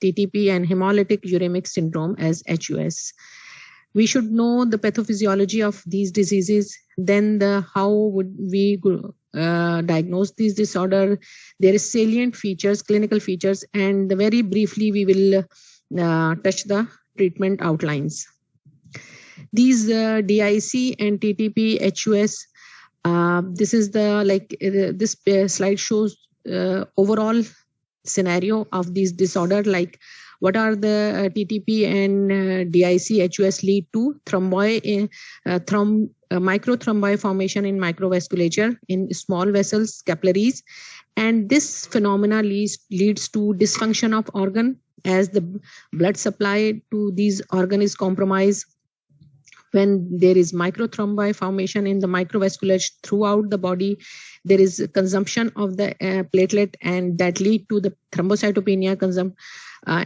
TTP, and hemolytic uremic syndrome as HUS. We should know the pathophysiology of these diseases, then how would we diagnose these disorder. There is salient features, clinical features, and very briefly we will touch the treatment outlines. These DIC and TTP, HUS, this is this slide shows overall scenario of these disorder, like what are the TTP and DIC, HUS lead to microthrombi formation in microvasculature in small vessels, capillaries, and this phenomena leads to dysfunction of organ as the blood supply to these organ is compromised. When there is microthrombi formation in the microvasculature throughout the body, there is consumption of the platelet, and that lead to the thrombocytopenia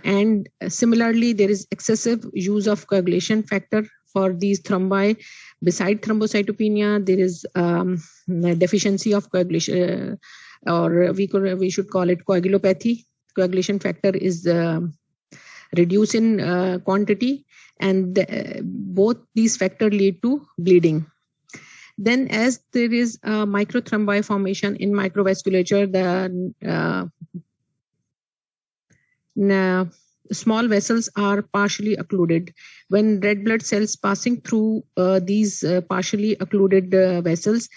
and similarly, there is excessive use of coagulation factor for these thrombi. Beside thrombocytopenia, there is deficiency of coagulation, or we should call it coagulopathy. Coagulation factor is reduced in quantity, and both these factors lead to bleeding. Then as there is microthrombi formation in microvasculature, the small vessels are partially occluded. When red blood cells passing through these partially occluded vessels,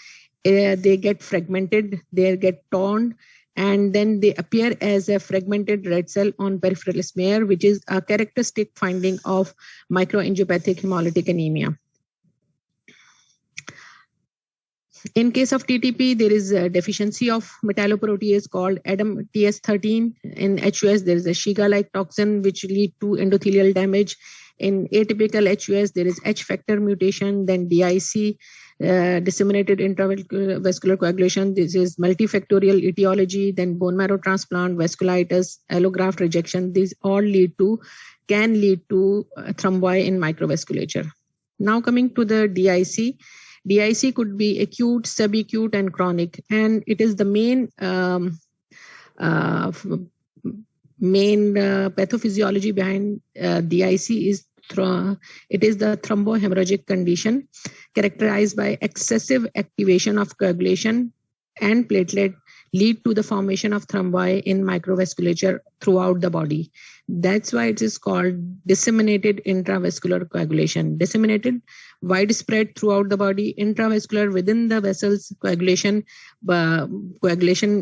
they get fragmented, they get torn, and then they appear as a fragmented red cell on peripheral smear, which is a characteristic finding of microangiopathic hemolytic anemia. In case of TTP, there is a deficiency of metalloprotease called ADAM-TS13. In HUS, there is a Shiga-like toxin which lead to endothelial damage. In atypical HUS, there is H factor mutation, then DIC, disseminated intravascular coagulation. This is multifactorial etiology, then bone marrow transplant, vasculitis, allograft rejection. These all can lead to thrombi in microvasculature. Now coming to the DIC. DIC could be acute, subacute, and chronic, and it is the main pathophysiology behind DIC is it is the thrombohemorrhagic condition characterized by excessive activation of coagulation and platelet lead to the formation of thrombi in microvasculature throughout the body. That's why it is called disseminated intravascular coagulation. Disseminated, widespread throughout the body, intravascular within the vessels, coagulation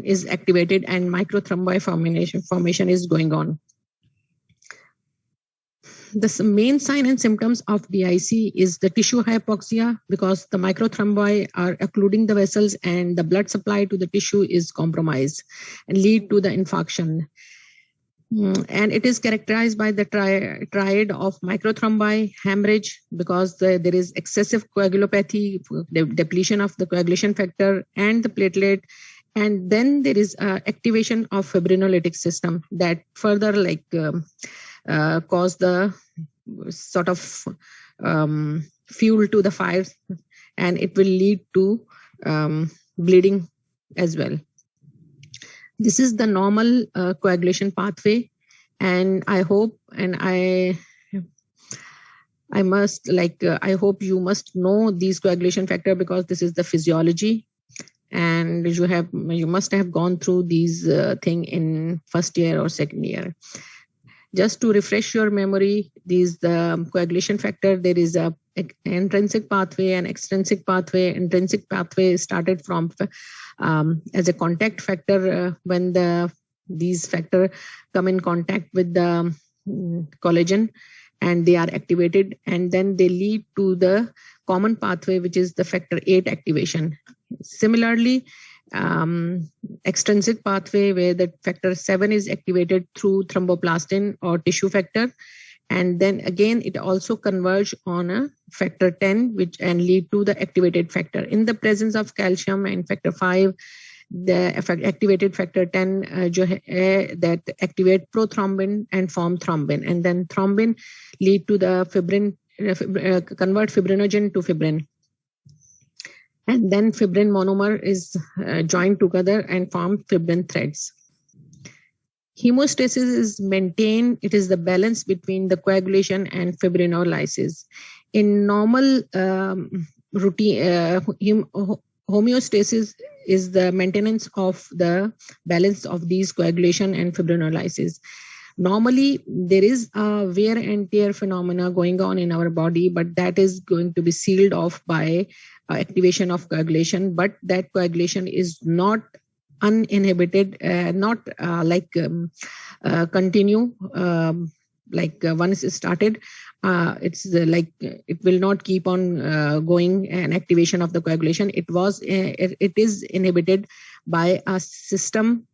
is activated and microthrombi formation is going on. The main sign and symptoms of DIC is the tissue hypoxia, because the microthrombi are occluding the vessels and the blood supply to the tissue is compromised and lead to the infarction. And it is characterized by the triad of microthrombi, hemorrhage, because there is excessive coagulopathy, depletion of the coagulation factor and the platelet, and then there is activation of fibrinolytic system that further cause the sort of fuel to the fire, and it will lead to bleeding as well. This is the normal coagulation pathway, and I hope you must know these coagulation factor, because this is the physiology, and you must have gone through these thing in first year or second year. Just to refresh your memory, the coagulation factor, there is a intrinsic pathway and extrinsic pathway. Intrinsic pathway started from as a contact factor when these factor come in contact with the collagen and they are activated, and then they lead to the common pathway, which is the factor 8 activation. Similarly, extrinsic pathway where the factor 7 is activated through thromboplastin or tissue factor, and then again it also converge on a factor 10 and lead to the activated factor. In the presence of calcium and factor 5, the activated factor 10 that activate prothrombin and form thrombin, and then thrombin lead to the fibrin, convert fibrinogen to fibrin. And then fibrin monomer is joined together and form fibrin threads. Hemostasis is maintained. It is the balance between the coagulation and fibrinolysis. In normal routine, homeostasis is the maintenance of the balance of these coagulation and fibrinolysis. Normally, there is a wear and tear phenomena going on in our body, but that is going to be sealed off by activation of coagulation. But that coagulation is not uninhibited, not continue once it's started. It's like it will not keep on going an activation of the coagulation. It is inhibited by a system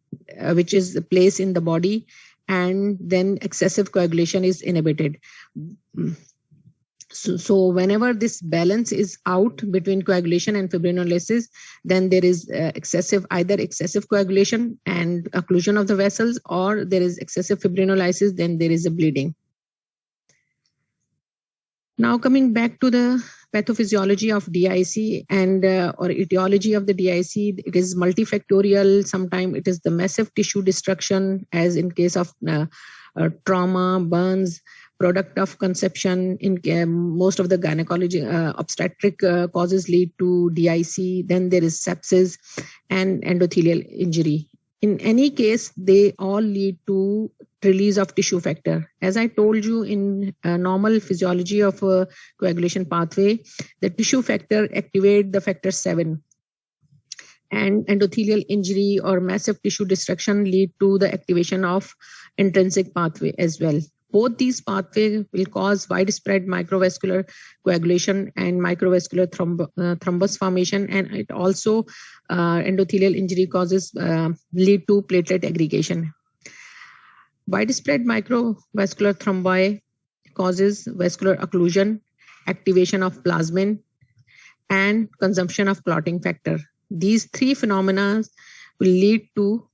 which is placed in the body, and then excessive coagulation is inhibited. So whenever this balance is out between coagulation and fibrinolysis, then there is either excessive coagulation and occlusion of the vessels, or there is excessive fibrinolysis, then there is a bleeding. Now coming back to the pathophysiology of DIC and or etiology of the DIC, it is multifactorial. Sometimes it is the massive tissue destruction, as in case of trauma, burns, product of conception. In most of the gynecology obstetric causes lead to DIC. Then there is sepsis and endothelial injury. In any case, they all lead to release of tissue factor. As I told you, in normal physiology of a coagulation pathway, the tissue factor activate the factor 7. And endothelial injury or massive tissue destruction lead to the activation of intrinsic pathway as well. Both these pathways will cause widespread microvascular coagulation and microvascular thrombus formation, and it also endothelial injury causes lead to platelet aggregation. Widespread microvascular thrombi causes vascular occlusion, activation of plasmin, and consumption of clotting factor. These three phenomena will lead to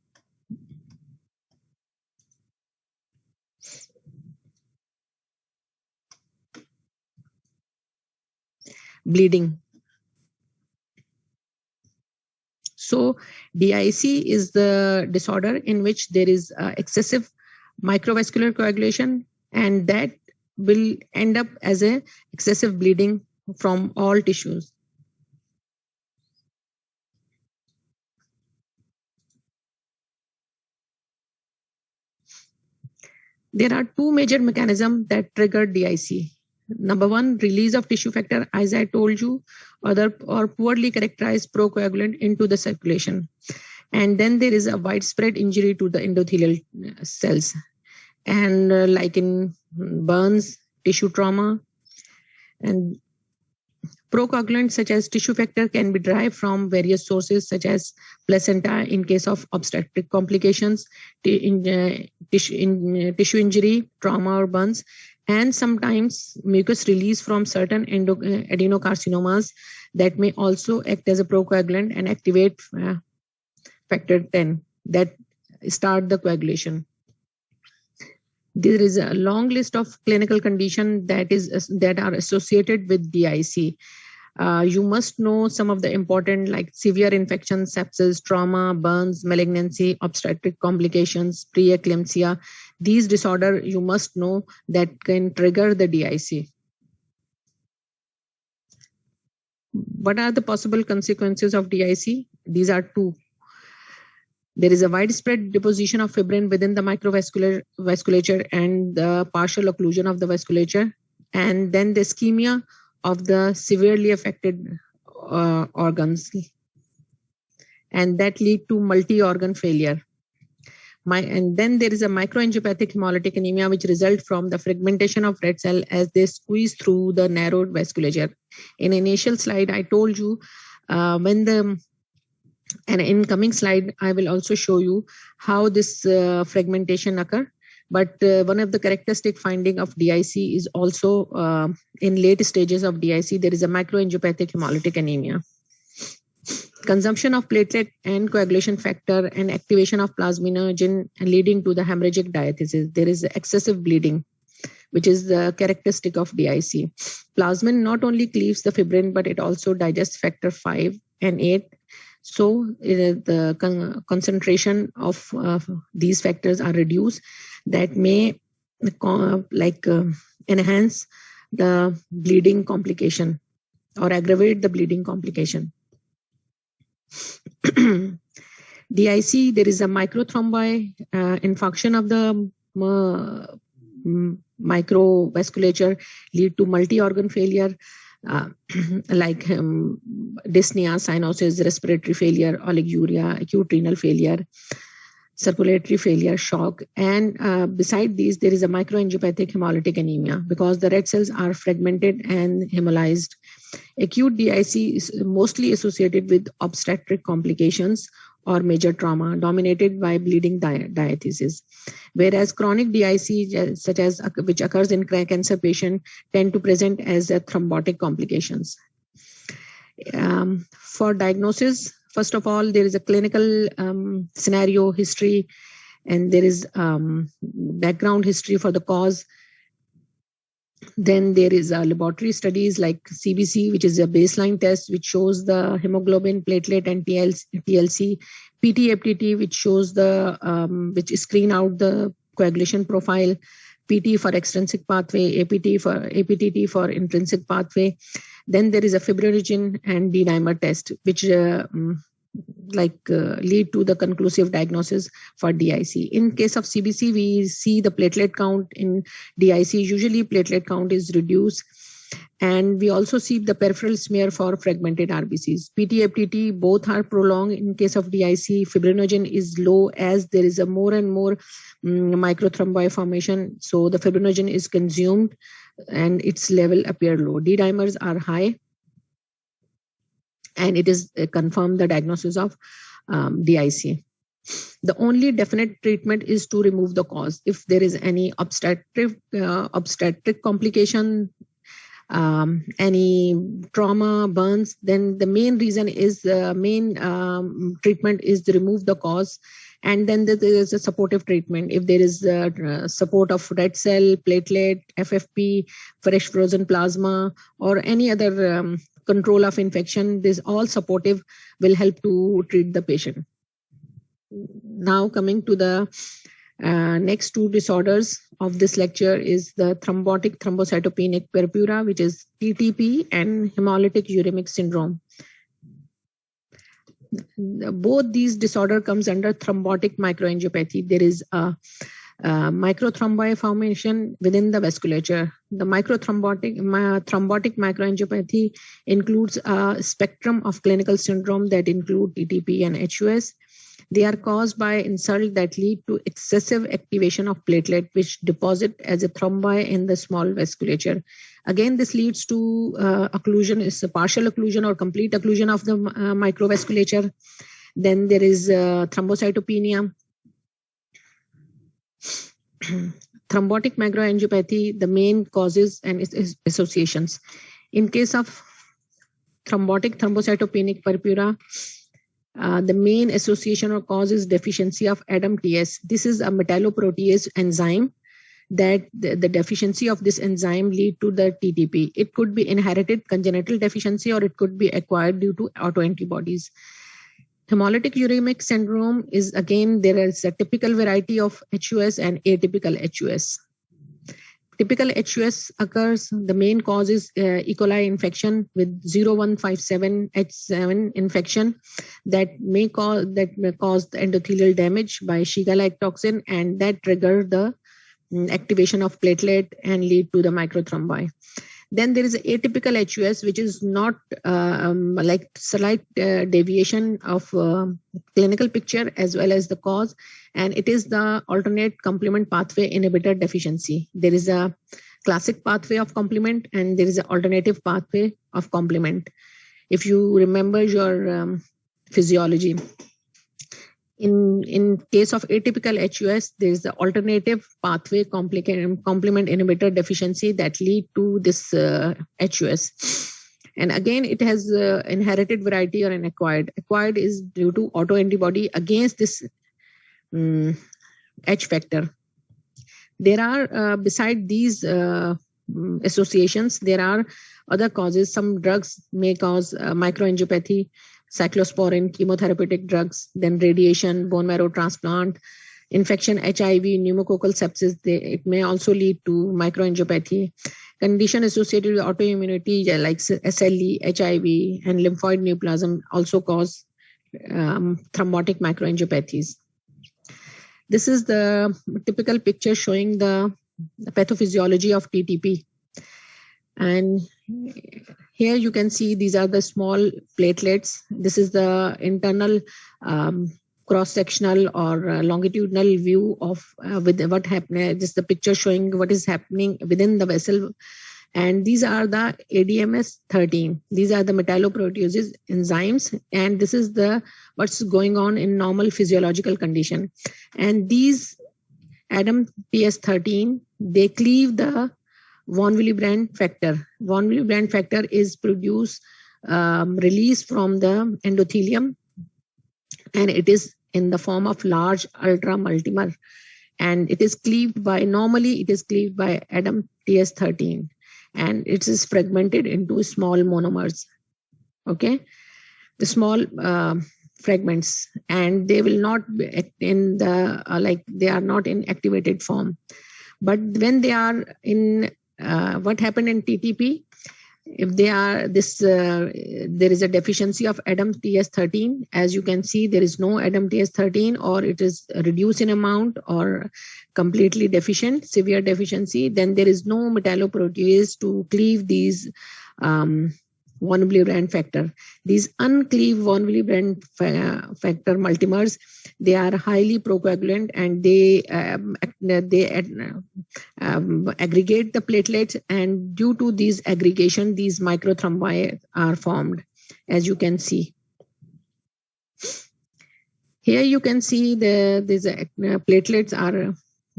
bleeding. So DIC is the disorder in which there is excessive microvascular coagulation, and that will end up as a excessive bleeding from all tissues. There are two major mechanisms that trigger DIC. Number one, release of tissue factor, as I told you, or poorly characterized procoagulant into the circulation. And then there is a widespread injury to the endothelial cells. And like in burns, tissue trauma, and procoagulants such as tissue factor can be derived from various sources such as placenta in case of obstetric complications, tissue injury, trauma or burns, and sometimes mucus release from certain adenocarcinomas that may also act as a procoagulant and activate factor 10 that start the coagulation. There is a long list of clinical conditions that are associated with DIC. You must know some of the important, like severe infections, sepsis, trauma, burns, malignancy, obstetric complications, preeclampsia. These disorders you must know that can trigger the DIC. What are the possible consequences of DIC? These are two. There is a widespread deposition of fibrin within the vasculature and the partial occlusion of the vasculature, and then the ischemia of the severely affected organs, and that lead to multi-organ failure. And then there is a microangiopathic hemolytic anemia, which result from the fragmentation of red cell as they squeeze through the narrowed vasculature. In initial slide, I told you and in coming slide, I will also show you how this fragmentation occur. But one of the characteristic finding of DIC is also in late stages of DIC, there is a microangiopathic hemolytic anemia. Consumption of platelet and coagulation factor and activation of plasminogen leading to the hemorrhagic diathesis. There is excessive bleeding, which is the characteristic of DIC. Plasmin not only cleaves the fibrin, but it also digests factor 5 and 8. So the concentration of these factors are reduced that may enhance the bleeding complication or aggravate the bleeding complication. DIC, there is a microthrombi infarction of the microvasculature lead to multi-organ failure like dyspnea, cyanosis, respiratory failure, oliguria, acute renal failure, circulatory failure, shock. And beside these, there is a microangiopathic hemolytic anemia because the red cells are fragmented and hemolyzed. Acute DIC is mostly associated with obstetric complications or major trauma dominated by bleeding diathesis, whereas chronic DIC, such as which occurs in cancer patient, tend to present as thrombotic complications. For diagnosis, first of all, there is a clinical scenario history, and there is background history for the cause. Then there is laboratory studies like CBC, which is a baseline test, which shows the hemoglobin, platelet, and TLC. PT-APTT, which shows the, which screen out the coagulation profile. PT for extrinsic pathway, APTT for intrinsic pathway. Then there is a fibrinogen and D-dimer test, which lead to the conclusive diagnosis for DIC. In case of CBC, we see the platelet count in DIC. Usually platelet count is reduced. And we also see the peripheral smear for fragmented RBCs. PT-APTT, both are prolonged in case of DIC. Fibrinogen is low as there is a more and more microthrombi formation. So the fibrinogen is consumed and its level appear low. D-dimers are high. And it is confirmed the diagnosis of DIC. The only definite treatment is to remove the cause. If there is any obstetric complication, any trauma, burns, then the main reason is treatment is to remove the cause. And then there is a supportive treatment. If there is support of red cell, platelet, FFP, fresh frozen plasma, or any other control of infection, this all supportive will help to treat the patient. Now coming to the next two disorders of this lecture is the thrombotic thrombocytopenic purpura, which is TTP, and hemolytic uremic syndrome. Both these disorder comes under thrombotic microangiopathy. There is a microthrombi formation within the vasculature. The thrombotic microangiopathy includes a spectrum of clinical syndrome that include TTP and HUS. They are caused by insult that lead to excessive activation of platelet, which deposit as a thrombi in the small vasculature. Again, this leads to occlusion, is a partial occlusion or complete occlusion of the microvasculature. Then there is thrombocytopenia. Thrombotic microangiopathy, the main causes and its associations. In case of thrombotic thrombocytopenic purpura, the main association or cause is deficiency of ADAMTS. This is a metalloprotease enzyme that the deficiency of this enzyme lead to the TTP. It could be inherited congenital deficiency or it could be acquired due to autoantibodies. Hemolytic uremic syndrome is, again, there is a typical variety of HUS and atypical HUS. Typical HUS occurs, the main cause is E. coli infection with 0157H7 infection that may cause the endothelial damage by Shiga-like toxin, and that trigger the activation of platelet and lead to the microthrombi. Then there is atypical HUS, which is not like slight deviation of clinical picture as well as the cause, and it is the alternate complement pathway inhibitor deficiency. There is a classic pathway of complement and there is an alternative pathway of complement. If you remember your physiology, in case of atypical HUS, there is the alternative pathway complement inhibitor deficiency that lead to this HUS. And again, it has inherited variety or an acquired. Acquired is due to autoantibody against this H factor. There are, beside these associations, there are other causes. Some drugs may cause microangiopathy, cyclosporin, chemotherapeutic drugs, then radiation, bone marrow transplant, infection, HIV, pneumococcal sepsis. It may also lead to microangiopathy. Condition associated with autoimmunity like SLE, HIV, and lymphoid neoplasm also cause thrombotic microangiopathies. This is the typical picture showing the pathophysiology of TTP. And here you can see these are the small platelets. This is the internal cross-sectional or longitudinal view of with what happened. This is the picture showing what is happening within the vessel. And these are the ADMS13. These are the metalloproteases enzymes. And this is the what's going on in normal physiological condition. And these ADAMTS13, they cleave the von Willebrand factor. Von Willebrand factor is released from the endothelium, and it is in the form of large ultra multimer. And it is cleaved by, normally it is cleaved by ADAMTS13, and it is fragmented into small monomers. Okay, the small fragments, and they will not be in the they are not in activated form. But when they are in what happened in TTP, if they are there is a deficiency of ADAMTS13. As you can see, there is no ADAMTS13, or it is reduced in amount or completely deficient, severe deficiency. Then there is no metalloprotease to cleave these von Willebrand factor. These uncleaved von Willebrand factor multimers, they are highly procoagulant, and they aggregate the platelets, and due to these aggregation, these microthrombi are formed, as you can see. Here you can see these platelets are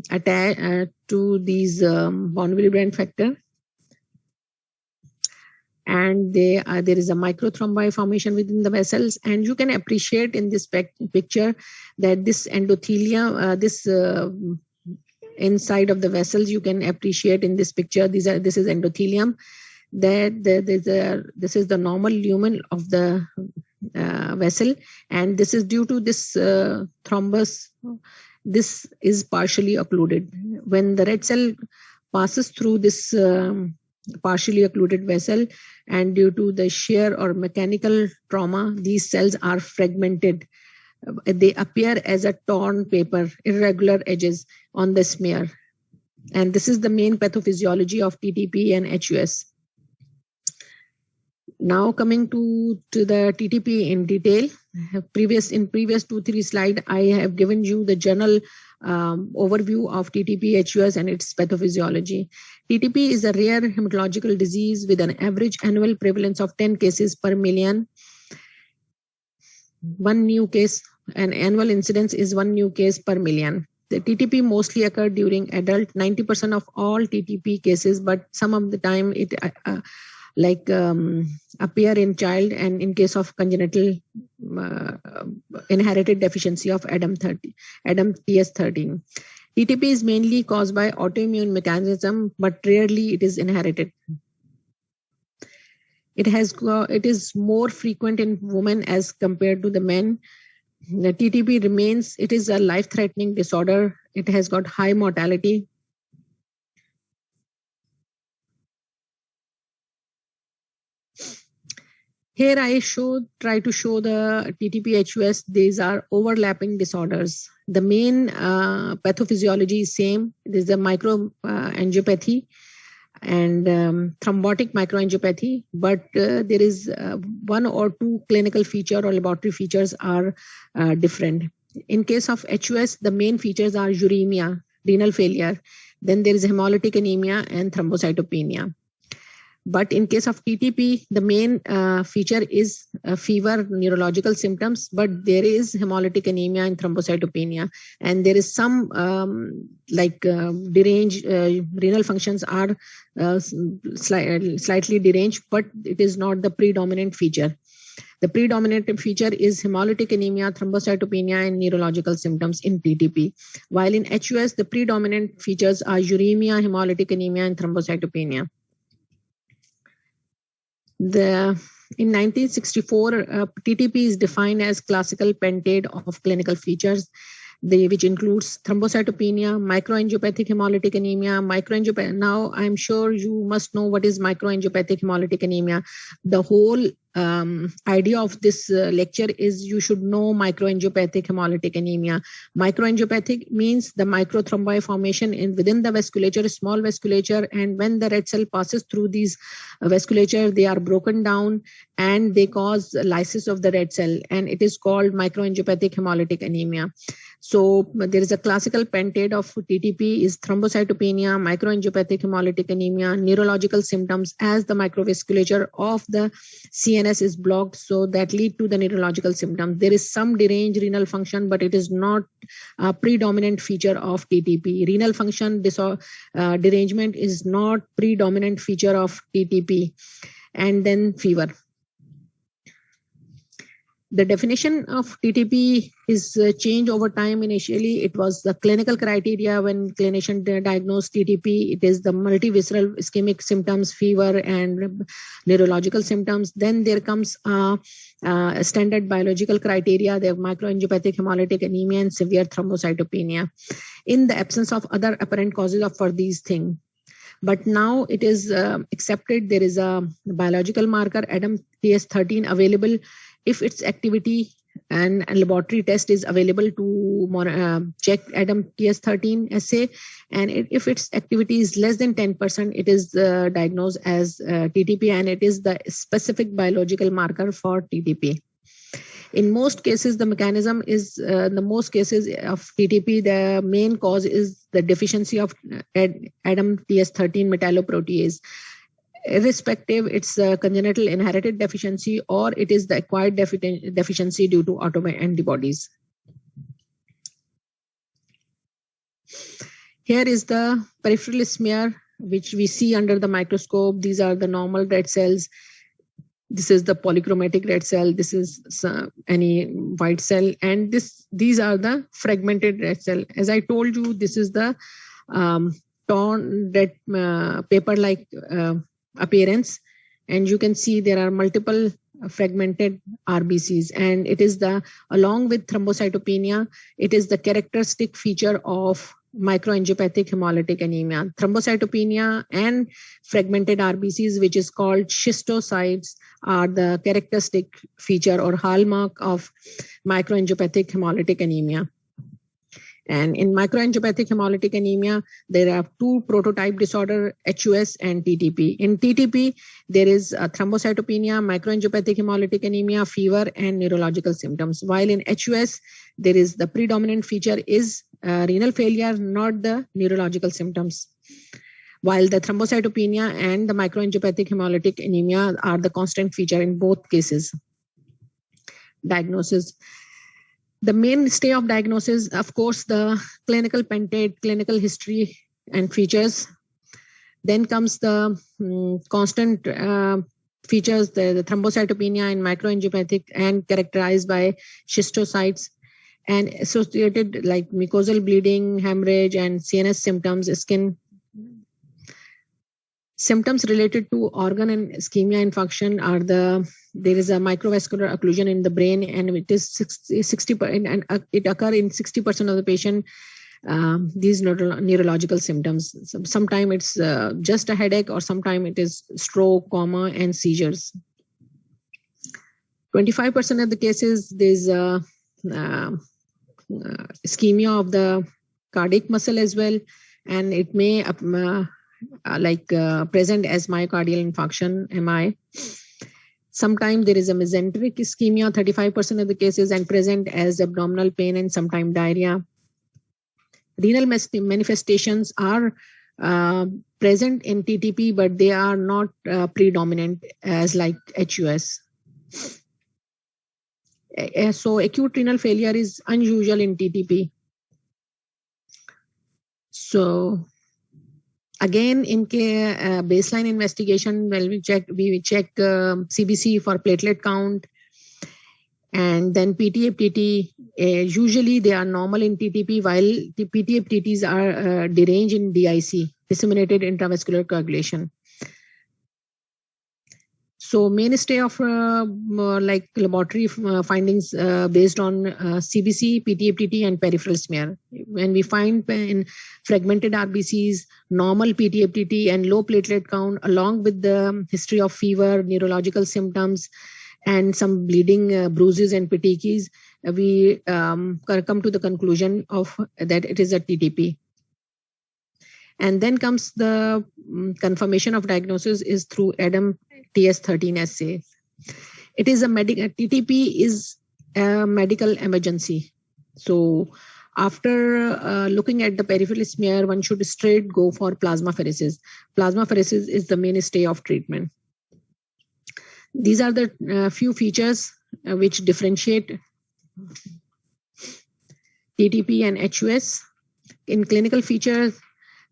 attached to these von Willebrand factor. And there is a microthrombi formation within the vessels. And you can appreciate in this picture that this endothelium, inside of the vessels, you can appreciate in this picture, this is endothelium, that this is the normal lumen of the vessel. And this is due to this thrombus, this is partially occluded. When the red cell passes through this partially occluded vessel, and due to the shear or mechanical trauma, these cells are fragmented. They appear as a torn paper, irregular edges on the smear. And this is the main pathophysiology of TTP and HUS. Now coming to the TTP in detail. In previous 2-3 slides, I have given you the general overview of TTP, HUS, and its pathophysiology. TTP is a rare hematological disease with an average annual prevalence of 10 cases per million. One new case, an annual incidence is 1 new case per million. The TTP mostly occur during adult, 90% of all TTP cases, but some of the time it appear in child, and in case of congenital inherited deficiency of ADAMTS13. TTP is mainly caused by autoimmune mechanism, but rarely it is inherited. It is more frequent in women as compared to the men. The TTP it is a life-threatening disorder. It has got high mortality. Here I try to show the TTP HUS. These are overlapping disorders. The main pathophysiology is same. There is a microangiopathy and thrombotic microangiopathy, but there is 1 or 2 clinical feature or laboratory features are different. In case of HUS, the main features are uremia, renal failure. Then there is hemolytic anemia and thrombocytopenia. But in case of TTP, the main feature is fever, neurological symptoms, but there is hemolytic anemia and thrombocytopenia. And there is some deranged renal functions are slightly deranged, but it is not the predominant feature. The predominant feature is hemolytic anemia, thrombocytopenia, and neurological symptoms in TTP. While in HUS, the predominant features are uremia, hemolytic anemia, and thrombocytopenia. The in 1964, TTP is defined as classical pentade of clinical features, which includes thrombocytopenia, microangiopathic hemolytic anemia, microangiopathy. Now, I'm sure you must know what is microangiopathic hemolytic anemia. The whole idea of this lecture is you should know microangiopathic hemolytic anemia. Microangiopathic means the microthrombi formation within the vasculature, small vasculature, and when the red cell passes through these vasculature, they are broken down and they cause lysis of the red cell, and it is called microangiopathic hemolytic anemia. So there is a classical pentade of TTP is thrombocytopenia, microangiopathic hemolytic anemia, neurological symptoms as the microvasculature of the CNS is blocked, so that lead to the neurological symptoms. There is some deranged renal function, but it is not a predominant feature of TTP. Renal function derangement is not predominant feature of TTP. And then fever. The definition of TTP is changed over time. Initially, it was the clinical criteria when clinician diagnosed TTP. It is the multivisceral ischemic symptoms, fever, and neurological symptoms. Then there comes a standard biological criteria, the microangiopathic hemolytic anemia and severe thrombocytopenia, in the absence of other apparent causes for these things. But now it is accepted. There is a biological marker, ADAM TS13, available if its activity and a laboratory test is available to check ADAM TS13 assay. And if its activity is less than 10%, it is diagnosed as TTP, and it is the specific biological marker for TTP. In most cases, the mechanism is, the most cases of TTP, the main cause is the deficiency of ADAM TS13 metalloprotease. Irrespective, it's a congenital inherited deficiency or it is the acquired deficiency due to autoantibodies. Here is the peripheral smear, which we see under the microscope. These are the normal red cells. This is the polychromatic red cell. This is any white cell. And these are the fragmented red cell. As I told you, this is the torn red paper-like appearance. And you can see there are multiple fragmented RBCs. And it is along with thrombocytopenia, it is the characteristic feature of microangiopathic hemolytic anemia. Thrombocytopenia and fragmented RBCs, which is called schistocytes, are the characteristic feature or hallmark of microangiopathic hemolytic anemia. And in microangiopathic hemolytic anemia, there are two prototype disorder, HUS and TTP. In TTP, there is thrombocytopenia, microangiopathic hemolytic anemia, fever, and neurological symptoms. While in HUS, there is the predominant feature is renal failure, not the neurological symptoms. While the thrombocytopenia and the microangiopathic hemolytic anemia are the constant feature in both cases. Diagnosis. The mainstay of diagnosis, of course, the clinical pentade, clinical history and features. Then comes the constant features, the thrombocytopenia and microangiopathic and characterized by schistocytes and associated like mucosal bleeding, hemorrhage, and CNS symptoms, skin. Symptoms related to organ and ischemia infarction are there is a microvascular occlusion in the brain, and it is 60% and it occurs in 60% of the patient. These neurological symptoms. Sometimes it's just a headache, or sometimes it is stroke, coma, and seizures. 25% of the cases there's ischemia of the cardiac muscle as well, and it may present as myocardial infarction, MI. Sometimes there is a mesenteric ischemia, 35% of the cases, and present as abdominal pain and sometimes diarrhea. Renal manifestations are present in TTP, but they are not predominant as like HUS. So acute renal failure is unusual in TTP. So again, in baseline investigation, well, we check CBC for platelet count, and then PTFTT. Usually they are normal in TTP, while the PTFTTs are deranged in DIC, disseminated intravascular coagulation. So mainstay of like laboratory findings based on CBC, PTFTT, and peripheral smear. When we find in fragmented RBCs, normal PTFTT, and low platelet count, along with the history of fever, neurological symptoms, and some bleeding, bruises, and petechiae, we come to the conclusion of that it is a TTP. And then comes the confirmation of diagnosis is through ADAM TS13 assay. It is a TTP is a medical emergency. So after looking at the peripheral smear, one should straight go for plasmapheresis. Plasmapheresis is the mainstay of treatment. These are the few features which differentiate TTP and HUS. In clinical features,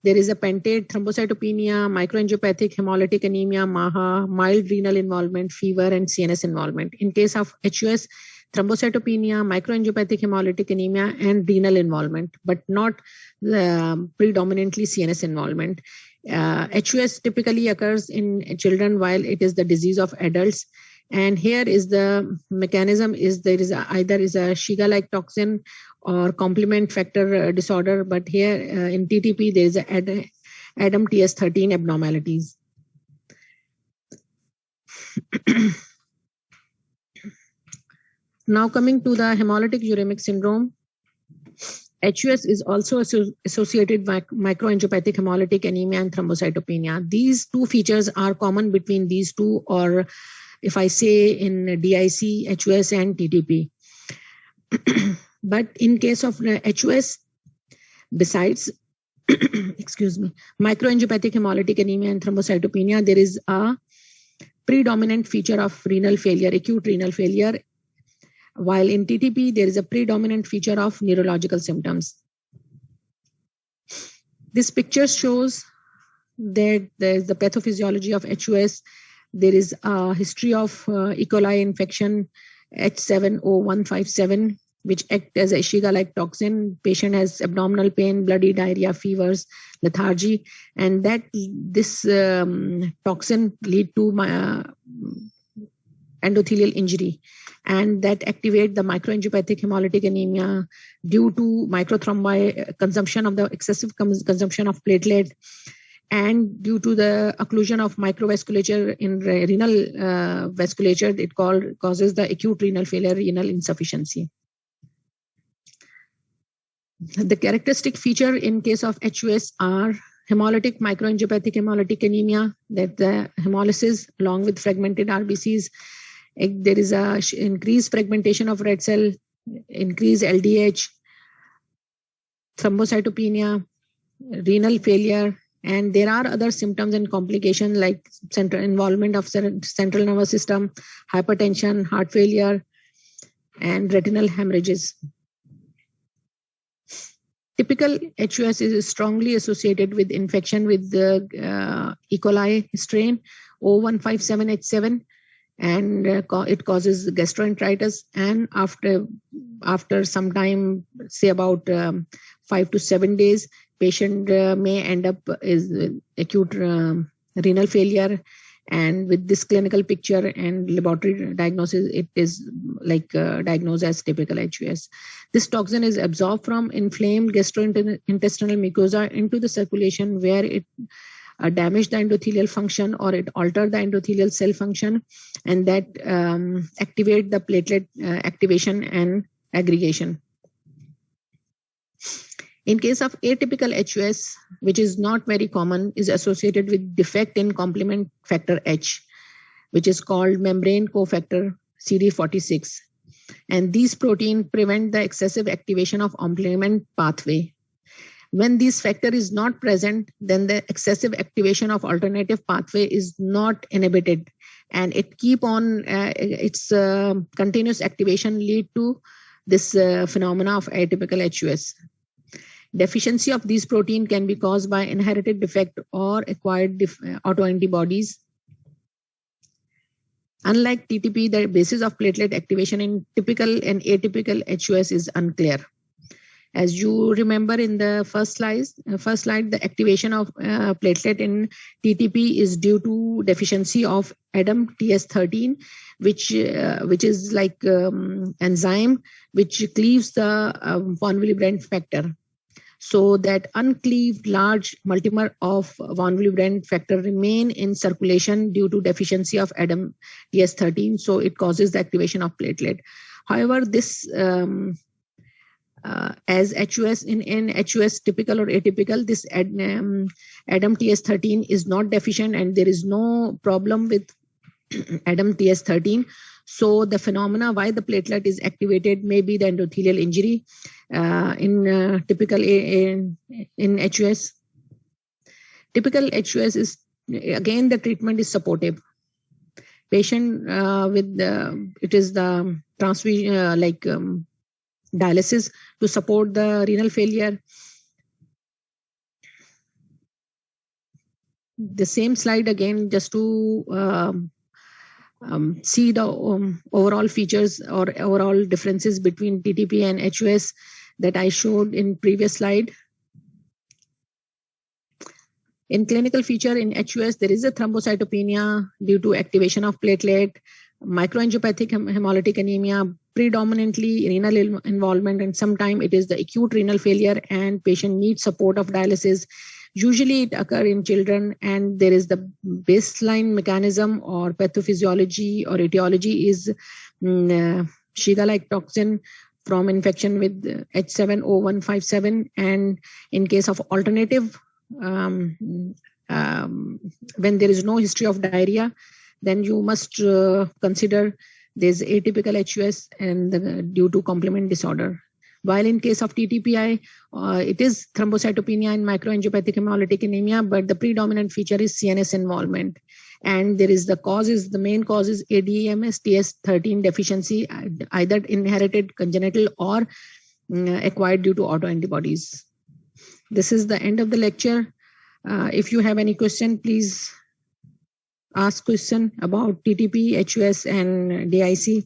there is a pentate, thrombocytopenia, microangiopathic hemolytic anemia, MAHA, mild renal involvement, fever, and CNS involvement. In case of HUS, thrombocytopenia, microangiopathic hemolytic anemia, and renal involvement, but not predominantly CNS involvement. HUS typically occurs in children while it is the disease of adults. And here is the mechanism is there is either is a Shiga-like toxin or complement factor disorder, but here in TTP there is a ADAM TS13 abnormalities. Now coming to the hemolytic uremic syndrome, HUS is also associated with microangiopathic hemolytic anemia and thrombocytopenia. These two features are common between these two, or if I say in DIC, HUS and TTP. But in case of HUS, besides excuse me, microangiopathic hemolytic anemia and thrombocytopenia, there is a predominant feature of renal failure, acute renal failure, while in TTP, there is a predominant feature of neurological symptoms. This picture shows that there is the pathophysiology of HUS. There is a history of E. coli infection H7O157, which act as a Shiga-like toxin. Patient has abdominal pain, bloody diarrhea, fevers, lethargy, and that this toxin lead to endothelial injury, and that activate the microangiopathic hemolytic anemia due to microthrombi consumption of the excessive consumption of platelet, and due to the occlusion of microvasculature in renal vasculature, it causes the acute renal failure, renal insufficiency. The characteristic feature in case of HUS are hemolytic microangiopathic hemolytic anemia, that the hemolysis along with fragmented RBCs, there is a increased fragmentation of red cell, increased LDH, thrombocytopenia, renal failure, and there are other symptoms and complications like central involvement of central nervous system, hypertension, heart failure, and retinal hemorrhages. Typical HUS is strongly associated with infection with the E. coli strain O157H7, and it causes gastroenteritis. And after some time, say about 5 to 7 days, patient may end up is acute renal failure. And with this clinical picture and laboratory diagnosis, it is like diagnosed as typical HUS. This toxin is absorbed from inflamed gastrointestinal mucosa into the circulation, where it damage the endothelial function or it alter the endothelial cell function, and that activate the platelet activation and aggregation. In case of atypical HUS, which is not very common, is associated with defect in complement factor H, which is called membrane cofactor CD46. And these proteins prevent the excessive activation of complement pathway. When this factor is not present, then the excessive activation of alternative pathway is not inhibited, and it keep on its continuous activation lead to this phenomena of atypical HUS. Deficiency of these protein can be caused by inherited defect or acquired autoantibodies. Unlike TTP, the basis of platelet activation in typical and atypical HUS is unclear. As you remember in the first slide, the activation of platelet in TTP is due to deficiency of ADAM-TS13, which is like enzyme which cleaves the von Willebrand factor. So that uncleaved large multimer of von Willebrand factor remain in circulation due to deficiency of ADAM-TS13. So it causes the activation of platelet. However, this as HUS in HUS typical or atypical, this ADAM-TS13 is not deficient and there is no problem with ADAM-TS13. So the phenomena why the platelet is activated may be the endothelial injury in typical in HUS. Typical HUS is, again, the treatment is supportive. Patient with it is the transfusion dialysis to support the renal failure. The same slide again, just to see the overall features or overall differences between TTP and HUS that I showed in previous slide. In clinical feature in HUS, there is a thrombocytopenia due to activation of platelet, microangiopathic hemolytic anemia, predominantly renal involvement, and sometimes it is the acute renal failure and patient needs support of dialysis. Usually it occurs in children, and there is the baseline mechanism or pathophysiology or etiology is Shiga-like toxin from infection with H7O157. And in case of alternative, when there is no history of diarrhea, then you must consider there's atypical HUS and due to complement disorder. While in case of TTPI, it is thrombocytopenia and microangiopathic hemolytic anemia, but the predominant feature is CNS involvement. And there is the main cause is ADAMS TS13 deficiency, either inherited, congenital, or acquired due to autoantibodies. This is the end of the lecture. If you have any question, please ask question about TTP, HUS, and DIC.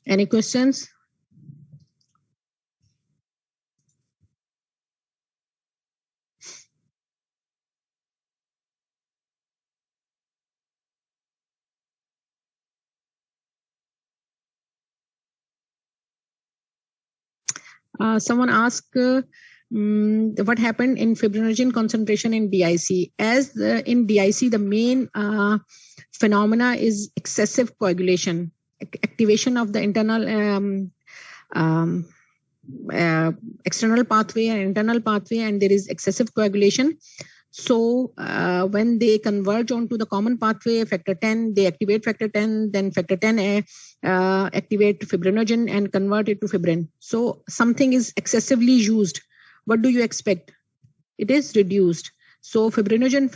Any questions? Someone asked what happened in fibrinogen concentration in DIC. As in DIC, the main phenomena is excessive coagulation, activation of the internal external pathway and internal pathway, and there is excessive coagulation. So when they converge onto the common pathway, factor 10, they activate factor 10, then factor 10 activate fibrinogen and convert it to fibrin. So something is excessively used. What do you expect? It is reduced. So fibrinogen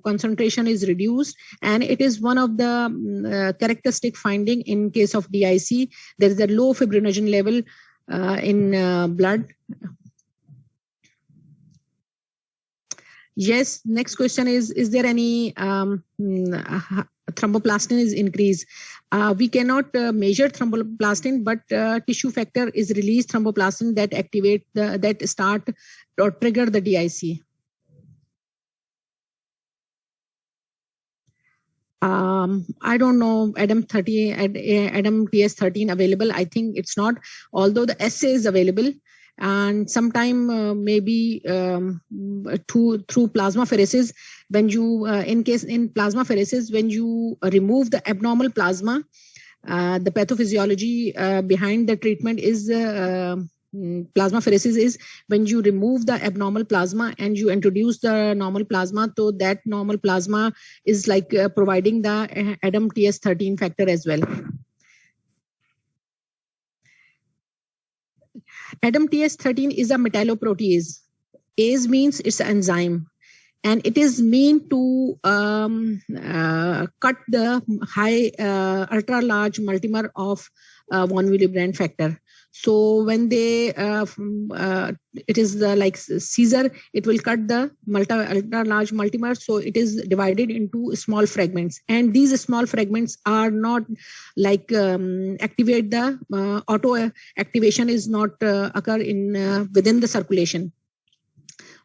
concentration is reduced, and it is one of the characteristic finding in case of DIC. There is a low fibrinogen level in blood. Yes, next question is there any thromboplastin is increased? We cannot measure thromboplastin, but tissue factor is released thromboplastin that activate that start or trigger the DIC. I don't know ADAM-TS13 available. I think it's not, although the assay is available. And sometime maybe through plasmapheresis, when you in plasmapheresis, when you remove the abnormal plasma, the pathophysiology behind the treatment is plasmapheresis is when you remove the abnormal plasma and you introduce the normal plasma. So that normal plasma is like providing the ADAM-TS13 factor as well. ADAM-TS13 is a metalloprotease. ASE means it's an enzyme, and it is meant to cut the high ultra large multimer of von Willebrand factor. So when they, it is the like Caesar, it will cut the ultra large multimer. So it is divided into small fragments, and these small fragments are not like activate the auto activation is not occur in within the circulation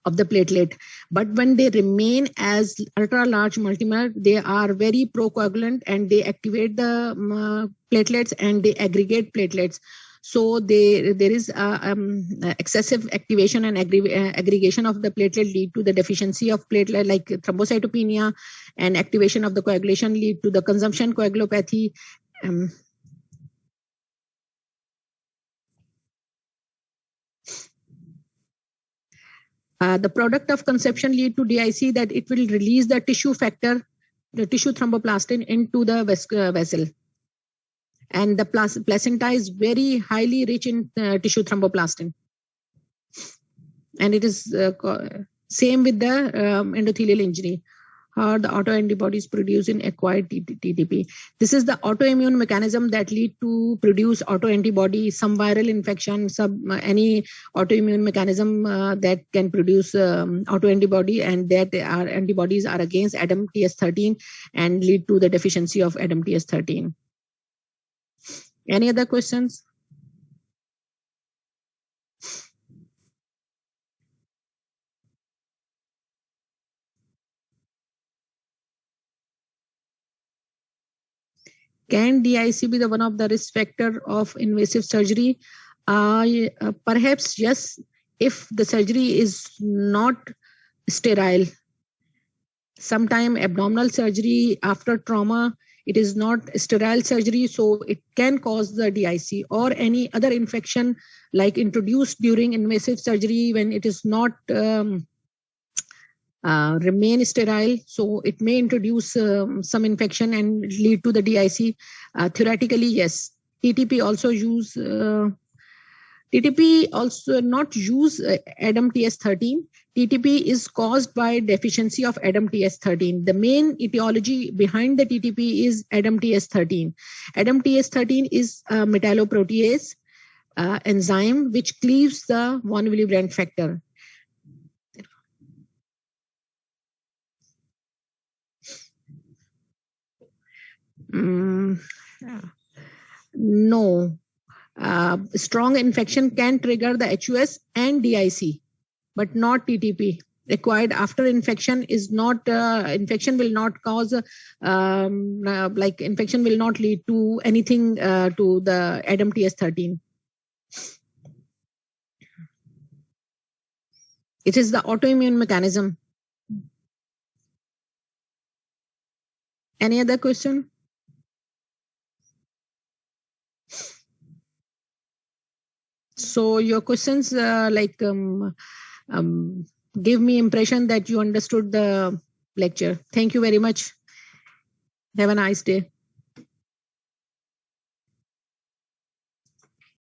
of the platelet. But when they remain as ultra large multimer, they are very procoagulant and they activate the platelets and they aggregate platelets. So there is excessive activation and aggregation of the platelet lead to the deficiency of platelet like thrombocytopenia, and activation of the coagulation lead to the consumption coagulopathy. The product of conception lead to DIC that it will release the tissue factor, the tissue thromboplastin into the vessel. And the placenta is very highly rich in tissue thromboplastin. And it is same with the endothelial injury. How the autoantibodies produced in acquired TTP. This is the autoimmune mechanism that lead to produce autoantibody, some viral infection, any autoimmune mechanism that can produce autoantibody, and that our antibodies are against ADAMTS13 and lead to the deficiency of ADAMTS13. Any other questions? Can DIC be the one of the risk factor of invasive surgery? Perhaps yes, if the surgery is not sterile. Sometime abdominal surgery after trauma, it is not sterile surgery, so it can cause the DIC, or any other infection like introduced during invasive surgery when it is not remain sterile, so it may introduce some infection and lead to the DIC. Theoretically, yes. TTP also use TTP also not use ADAMTS13. TTP is caused by deficiency of ADAMTS13. The main etiology behind the TTP is ADAMTS13. ADAMTS13 is a metalloprotease enzyme which cleaves the von Willebrand factor. No. Strong infection can trigger the HUS and DIC, but not TTP. Required after infection is not, infection will not cause, like infection will not lead to anything to the ADAMTS13. It is the autoimmune mechanism. Any other question? So your questions give me impression that you understood the lecture. Thank you very much. Have a nice day.